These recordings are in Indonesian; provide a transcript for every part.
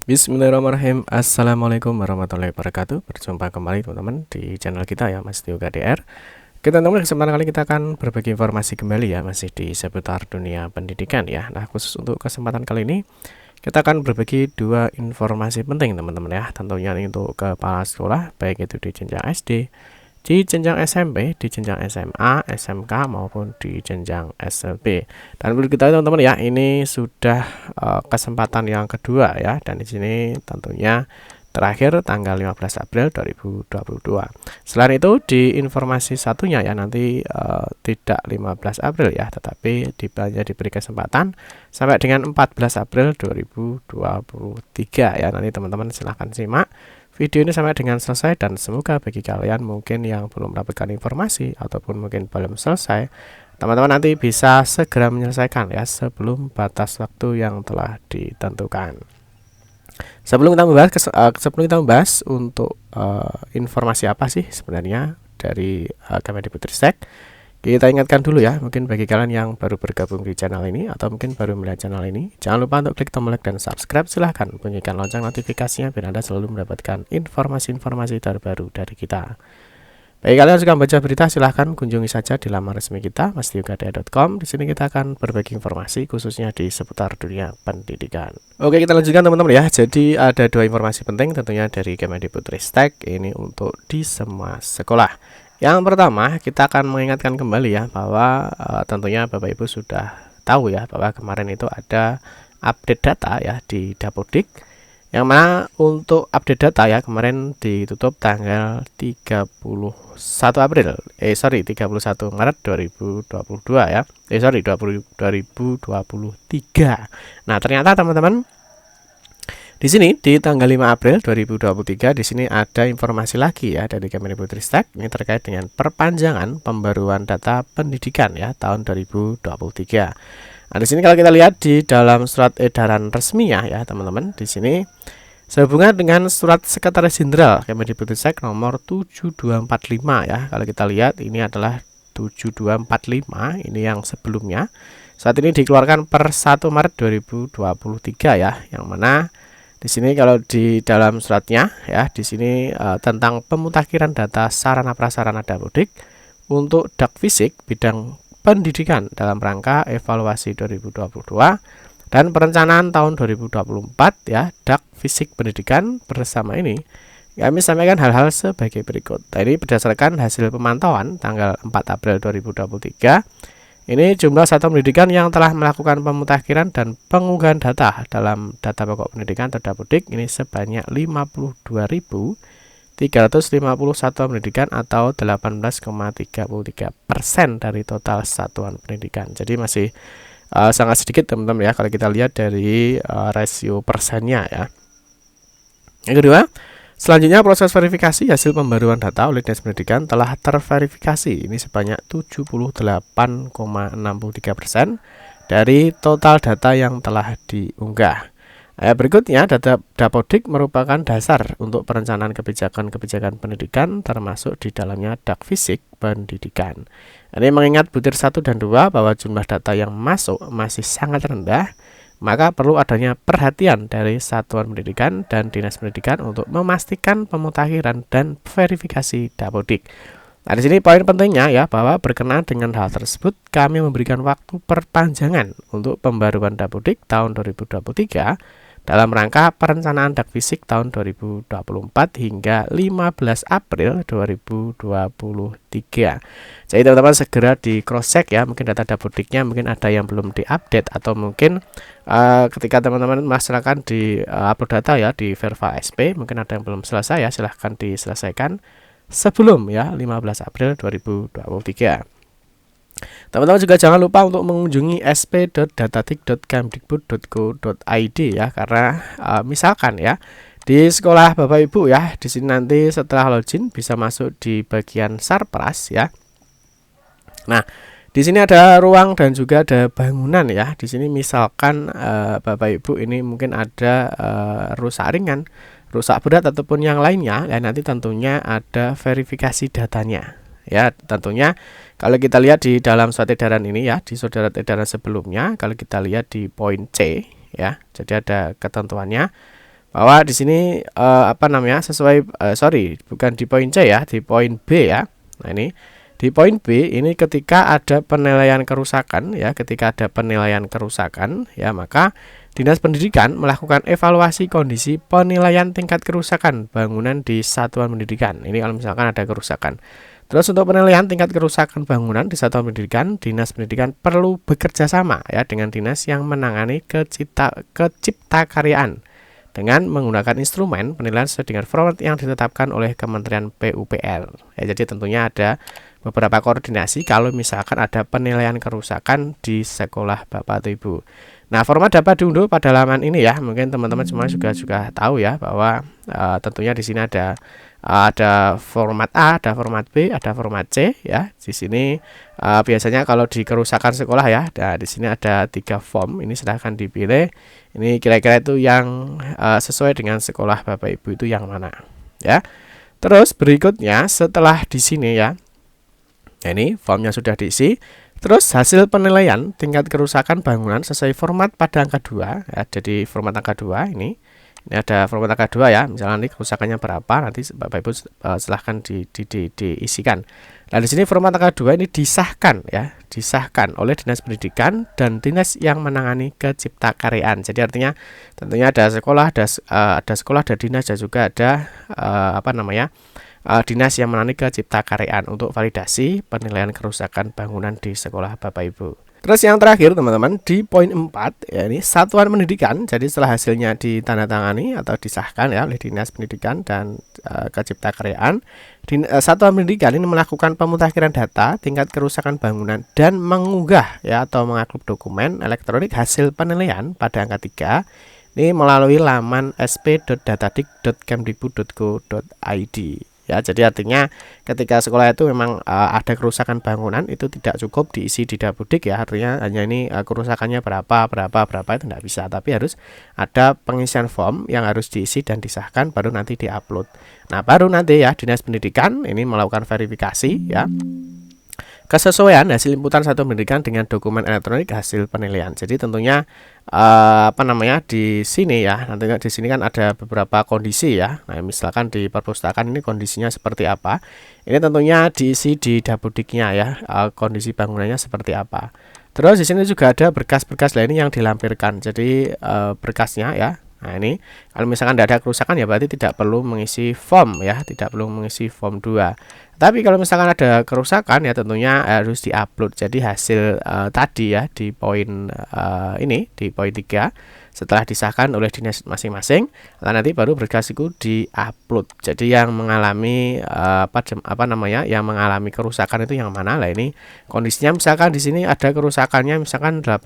Bismillahirrahmanirrahim. Assalamualaikum warahmatullahi wabarakatuh. Berjumpa kembali teman-teman di channel kita ya, Mas Tio KDR. Kita teman-teman kesempatan kali kita akan berbagi informasi kembali ya, masih di seputar dunia pendidikan ya. Nah, khusus untuk kesempatan kali ini kita akan berbagi dua informasi penting teman-teman ya. Tentunya untuk kepala sekolah, baik itu di jenjang SD, di jenjang SMP, di jenjang SMA, SMK maupun di jenjang SMP. Dan perlu kita teman-teman ya, ini sudah kesempatan yang kedua ya, dan di sini tentunya terakhir tanggal 15 April 2022. Selain itu di informasi satunya ya, nanti tidak 15 April ya, tetapi diberi kesempatan sampai dengan 14 April 2023 ya. Nanti teman-teman silahkan simak video ini sampai dengan selesai, dan semoga bagi kalian mungkin yang belum mendapatkan informasi ataupun mungkin belum selesai, teman-teman nanti bisa segera menyelesaikan ya sebelum batas waktu yang telah ditentukan. Sebelum kita membahas untuk informasi apa sih sebenarnya dari Kemendikbudristek, kita ingatkan dulu ya, mungkin bagi kalian yang baru bergabung di channel ini atau mungkin baru melihat channel ini, jangan lupa untuk klik tombol like dan subscribe. Silahkan bunyikan lonceng notifikasinya biar Anda selalu mendapatkan informasi-informasi terbaru dari kita. Bagi kalian yang suka membaca berita, silahkan kunjungi saja di laman resmi kita, mastiokda.com. Di sini kita akan berbagi informasi khususnya di seputar dunia pendidikan. Oke, kita lanjutkan teman-teman ya. Jadi ada dua informasi penting tentunya dari Kemendikbudristek ini untuk di semua sekolah. Yang pertama, kita akan mengingatkan kembali ya bahwa tentunya Bapak Ibu sudah tahu ya bahwa kemarin itu ada update data ya di Dapodik, yang mana untuk update data ya kemarin ditutup tanggal 31 Maret 2022 ya. 2023. Nah, ternyata teman-teman di sini di tanggal 5 April 2023 di sini ada informasi lagi ya dari Kemendikbudristek ini terkait dengan perpanjangan pembaruan data pendidikan ya tahun 2023. Nah, di sini kalau kita lihat di dalam surat edaran resmi ya teman-teman, di sini sehubungan dengan surat Sekretaris Jenderal Kemendikbudristek nomor 7245 ya. Kalau kita lihat ini adalah 7245, ini yang sebelumnya. Saat ini dikeluarkan per 1 Maret 2023 ya, yang mana di sini kalau di dalam suratnya ya, di sini tentang pemutakhiran data sarana prasarana Dapodik untuk Dakfisik bidang pendidikan dalam rangka evaluasi 2022 dan perencanaan tahun 2024 ya, Dakfisik pendidikan bersama ini kami sampaikan hal-hal sebagai berikut. Nah, ini berdasarkan hasil pemantauan tanggal 4 April 2023. Ini jumlah satuan pendidikan yang telah melakukan pemutakhiran dan pengunggahan data dalam data pokok pendidikan atau Dapodik ini sebanyak 52.350 satuan pendidikan atau 18,33% dari total satuan pendidikan. Jadi masih sangat sedikit teman-teman ya kalau kita lihat dari rasio persennya ya. Yang kedua, selanjutnya proses verifikasi hasil pembaruan data oleh Dinas Pendidikan telah terverifikasi ini sebanyak 78,63% dari total data yang telah diunggah. Berikutnya, data Dapodik merupakan dasar untuk perencanaan kebijakan-kebijakan pendidikan termasuk di dalamnya Dakfisik pendidikan. Ini mengingat butir 1 dan 2 bahwa jumlah data yang masuk masih sangat rendah, maka perlu adanya perhatian dari satuan pendidikan dan dinas pendidikan untuk memastikan pemutakhiran dan verifikasi Dapodik. Nah, di sini poin pentingnya ya bahwa berkenaan dengan hal tersebut kami memberikan waktu perpanjangan untuk pembaruan Dapodik tahun 2023 dalam rangka perencanaan Dakfisik tahun 2024 hingga 15 April 2023. Jadi teman-teman segera di cross check ya, mungkin data Dapodiknya mungkin ada yang belum diupdate atau mungkin ketika teman-teman melaksanakan di upload data ya di Verva SP mungkin ada yang belum selesai ya, silahkan diselesaikan sebelum ya 15 April 2023. Teman-teman juga jangan lupa untuk mengunjungi sp.datadik.kemdikbud.go.id ya, karena misalkan ya di sekolah Bapak Ibu ya, di sini nanti setelah login bisa masuk di bagian Sarpras ya. Nah, di sini ada ruang dan juga ada bangunan ya. Di sini misalkan Bapak Ibu ini mungkin ada rusak ringan, rusak berat ataupun yang lainnya, ya nanti tentunya ada verifikasi datanya. Ya, tentunya kalau kita lihat di dalam surat edaran ini ya, di surat edaran sebelumnya, kalau kita lihat di poin C ya, jadi ada ketentuannya bahwa di sini apa namanya sesuai sorry bukan di poin C ya, di poin B ya. Nah ini di poin B ini ketika ada penilaian kerusakan ya, ketika ada penilaian kerusakan ya, maka Dinas Pendidikan melakukan evaluasi kondisi penilaian tingkat kerusakan bangunan di satuan pendidikan. Ini kalau misalkan ada kerusakan. Terus untuk penilaian tingkat kerusakan bangunan di satuan pendidikan, Dinas Pendidikan perlu bekerja sama ya dengan dinas yang menangani keciptakaryaan dengan menggunakan instrumen penilaian sesuai dengan format yang ditetapkan oleh Kementerian PUPR. Ya, jadi tentunya ada beberapa koordinasi kalau misalkan ada penilaian kerusakan di sekolah Bapak atau Ibu. Nah, format dapat diunduh pada halaman ini ya. Mungkin teman-teman semua juga tahu ya bahwa tentunya di sini ada format A, ada format B, ada format C ya. Di sini biasanya kalau di kerusakan sekolah ya, nah, di sini ada 3 form. Ini silahkan dipilih. Ini kira-kira itu yang sesuai dengan sekolah Bapak Ibu itu yang mana ya. Terus berikutnya setelah di sini ya. Nah, ini formnya sudah diisi. Terus hasil penilaian tingkat kerusakan bangunan sesuai format pada angka 2 ya. Jadi format angka 2 ini ada format angka 2 ya. Misalnya nanti kerusakannya berapa, nanti Bapak Ibu silahkan diisikan. Nah, di sini format angka 2 ini disahkan ya, disahkan oleh Dinas Pendidikan dan dinas yang menangani keciptakaryaan. Jadi artinya tentunya ada sekolah, ada sekolah, ada dinas dan juga ada apa namanya? Dinas yang menangani keciptakaryaan untuk validasi penilaian kerusakan bangunan di sekolah Bapak Ibu. Terus yang terakhir teman-teman di poin 4 ya, ini satuan pendidikan. Jadi setelah hasilnya ditandatangani atau disahkan ya oleh Dinas Pendidikan dan Keciptakaryaan, satuan pendidikan ini melakukan pemutakhiran data tingkat kerusakan bangunan dan mengunggah ya atau mengupload dokumen elektronik hasil penilaian pada angka 3 ini melalui laman sp.datadik.kemdikbud.go.id. Ya, jadi artinya ketika sekolah itu memang ada kerusakan bangunan itu tidak cukup diisi di Dapudik ya, artinya hanya ini kerusakannya berapa itu tidak bisa, tapi harus ada pengisian form yang harus diisi dan disahkan baru nanti diupload. Nah, baru nanti ya Dinas Pendidikan ini melakukan verifikasi ya kesesuaian hasil inputan satuan pendidikan dengan dokumen elektronik hasil penilaian. Jadi tentunya apa namanya di sini ya, nanti di sini kan ada beberapa kondisi ya. Nah, misalkan di perpustakaan ini kondisinya seperti apa. Ini tentunya diisi di Dapudiknya ya, kondisi bangunannya seperti apa. Terus di sini juga ada berkas-berkas lainnya yang dilampirkan. Jadi berkasnya ya. Nah, ini kalau misalkan tidak ada kerusakan ya berarti tidak perlu mengisi form ya, tidak perlu mengisi form 2. Tapi kalau misalkan ada kerusakan ya tentunya harus diupload. Jadi hasil tadi ya di poin ini di poin 3 setelah disahkan oleh dinas masing-masing, nanti baru berkas itu diupload. Jadi yang mengalami apa namanya yang mengalami kerusakan itu yang mana lah, ini kondisinya misalkan di sini ada kerusakannya misalkan 80%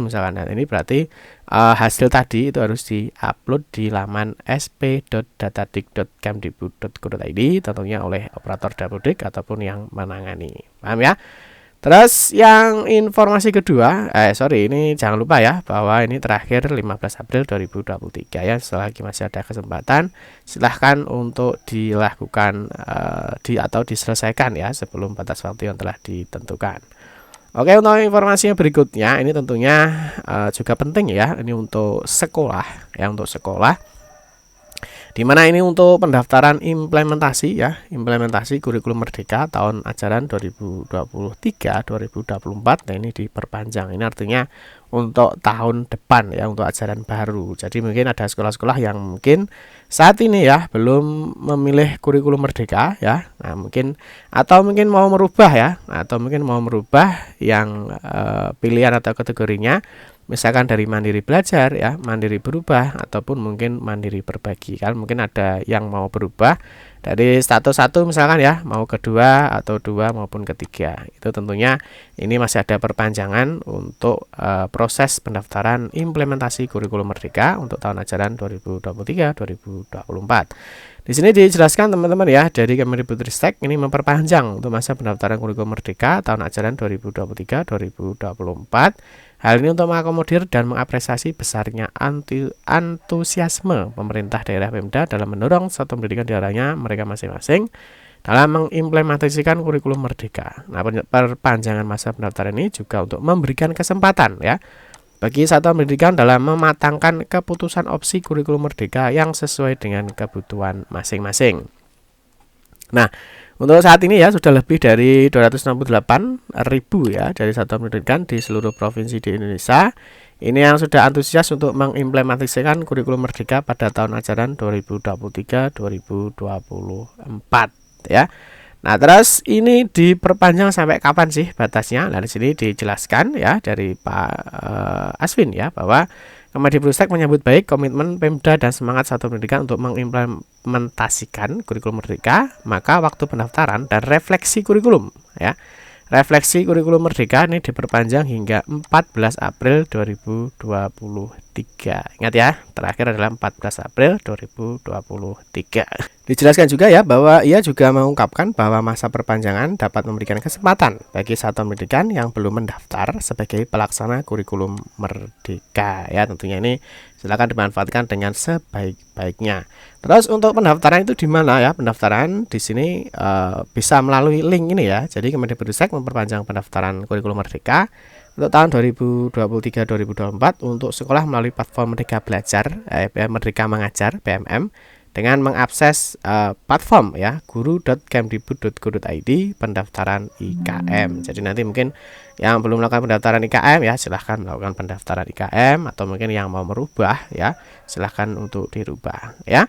misalkan. Nah, ini berarti hasil tadi itu harus diupload di laman sp.datadik.kemdikbud.go.id tentunya oleh operator Dapudik ataupun yang menangani. Paham ya? Terus yang informasi kedua, ini jangan lupa ya bahwa ini terakhir 15 April 2023 ya. Selagi masih ada kesempatan, silahkan untuk dilakukan atau diselesaikan ya sebelum batas waktu yang telah ditentukan. Oke, untuk informasi yang berikutnya ini tentunya juga penting ya, ini untuk sekolah ya, untuk sekolah. Dimana ini untuk pendaftaran implementasi ya, implementasi kurikulum merdeka tahun ajaran 2023-2024. Nah, ini diperpanjang. Ini artinya untuk tahun depan ya, untuk ajaran baru. Jadi mungkin ada sekolah-sekolah yang mungkin saat ini ya belum memilih kurikulum merdeka ya. Nah, mungkin mau merubah ya, atau mungkin mau merubah yang pilihan atau kategorinya. Misalkan dari mandiri belajar ya, mandiri berubah, ataupun mungkin mandiri berbagi. Kan mungkin ada yang mau berubah dari status 1 misalkan ya, mau kedua atau 2 maupun ketiga. Itu tentunya ini masih ada perpanjangan untuk proses pendaftaran implementasi kurikulum merdeka untuk tahun ajaran 2023-2024. Di sini dijelaskan teman-teman ya, dari Kemdikbudristek ini memperpanjang untuk masa pendaftaran kurikulum merdeka tahun ajaran 2023-2024. Hal ini untuk mengakomodir dan mengapresiasi besarnya antusiasme pemerintah daerah Pemda dalam mendorong satuan pendidikan daerahnya mereka masing-masing dalam mengimplementasikan kurikulum merdeka. Nah, perpanjangan masa pendaftaran ini juga untuk memberikan kesempatan ya bagi satuan pendidikan dalam mematangkan keputusan opsi kurikulum merdeka yang sesuai dengan kebutuhan masing-masing. Nah, untuk saat ini ya sudah lebih dari 268.000 ya dari satuan pendidikan di seluruh provinsi di Indonesia. Ini yang sudah antusias untuk mengimplementasikan kurikulum merdeka pada tahun ajaran 2023-2024 ya. Nah, terus ini diperpanjang sampai kapan sih batasnya? Nah, di sini dijelaskan ya dari Pak Aswin ya bahwa Kemendikbudristek menyambut baik komitmen Pemda dan semangat satuan pendidikan untuk mengimplementasikan kurikulum merdeka, maka waktu pendaftaran dan refleksi kurikulum ya. Refleksi kurikulum merdeka ini diperpanjang hingga 14 April 2023. Ingat ya, terakhir adalah 14 April 2023. Dijelaskan juga ya bahwa ia juga mengungkapkan bahwa masa perpanjangan dapat memberikan kesempatan bagi satuan pendidikan yang belum mendaftar sebagai pelaksana kurikulum merdeka ya. Tentunya ini silakan dimanfaatkan dengan sebaik-baiknya. Terus untuk pendaftaran itu di mana ya? Pendaftaran di sini bisa melalui link ini ya. Jadi Kemendikbudristek memperpanjang pendaftaran kurikulum merdeka untuk tahun 2023-2024 untuk sekolah melalui platform Merdeka Belajar, Merdeka Mengajar (PMM) dengan mengakses platform ya guru.kemdikbud.go.id pendaftaran IKM. Jadi nanti mungkin yang belum melakukan pendaftaran IKM ya silahkan melakukan pendaftaran IKM, atau mungkin yang mau merubah ya silahkan untuk dirubah ya.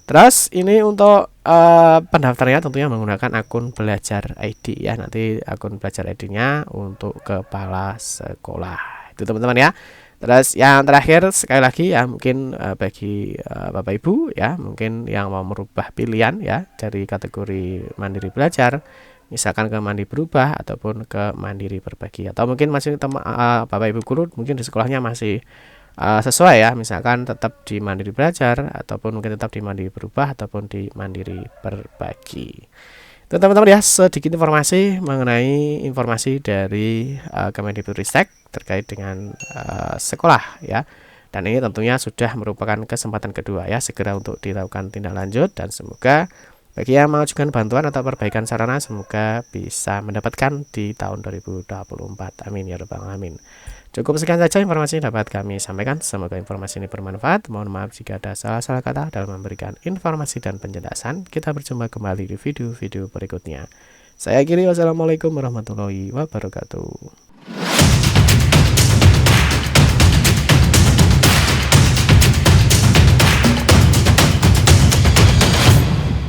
Terus ini untuk pendaftarannya tentunya menggunakan akun Belajar ID ya. Nanti akun Belajar ID-nya untuk kepala sekolah. Itu teman-teman ya. Terus yang terakhir sekali lagi ya mungkin bagi Bapak Ibu ya mungkin yang mau merubah pilihan ya dari kategori mandiri belajar misalkan ke mandiri berubah ataupun ke mandiri berbagi, atau mungkin masih Bapak Ibu guru mungkin di sekolahnya masih sesuai ya, misalkan tetap di mandiri belajar ataupun mungkin tetap di mandiri berubah ataupun di mandiri berbagi. Itu teman-teman ya sedikit informasi mengenai informasi dari Kemendikbudristek terkait dengan sekolah ya. Dan ini tentunya sudah merupakan kesempatan kedua ya segera untuk dilakukan tindak lanjut, dan semoga bagi yang mengajukan bantuan atau perbaikan sarana semoga bisa mendapatkan di tahun 2024. Amin ya rabbal alamin. Cukup sekian saja informasi yang dapat kami sampaikan. Semoga informasi ini bermanfaat. Mohon maaf jika ada salah-salah kata dalam memberikan informasi dan penjelasan. Kita berjumpa kembali di video-video berikutnya. Saya akhiri, wassalamualaikum warahmatullahi wabarakatuh.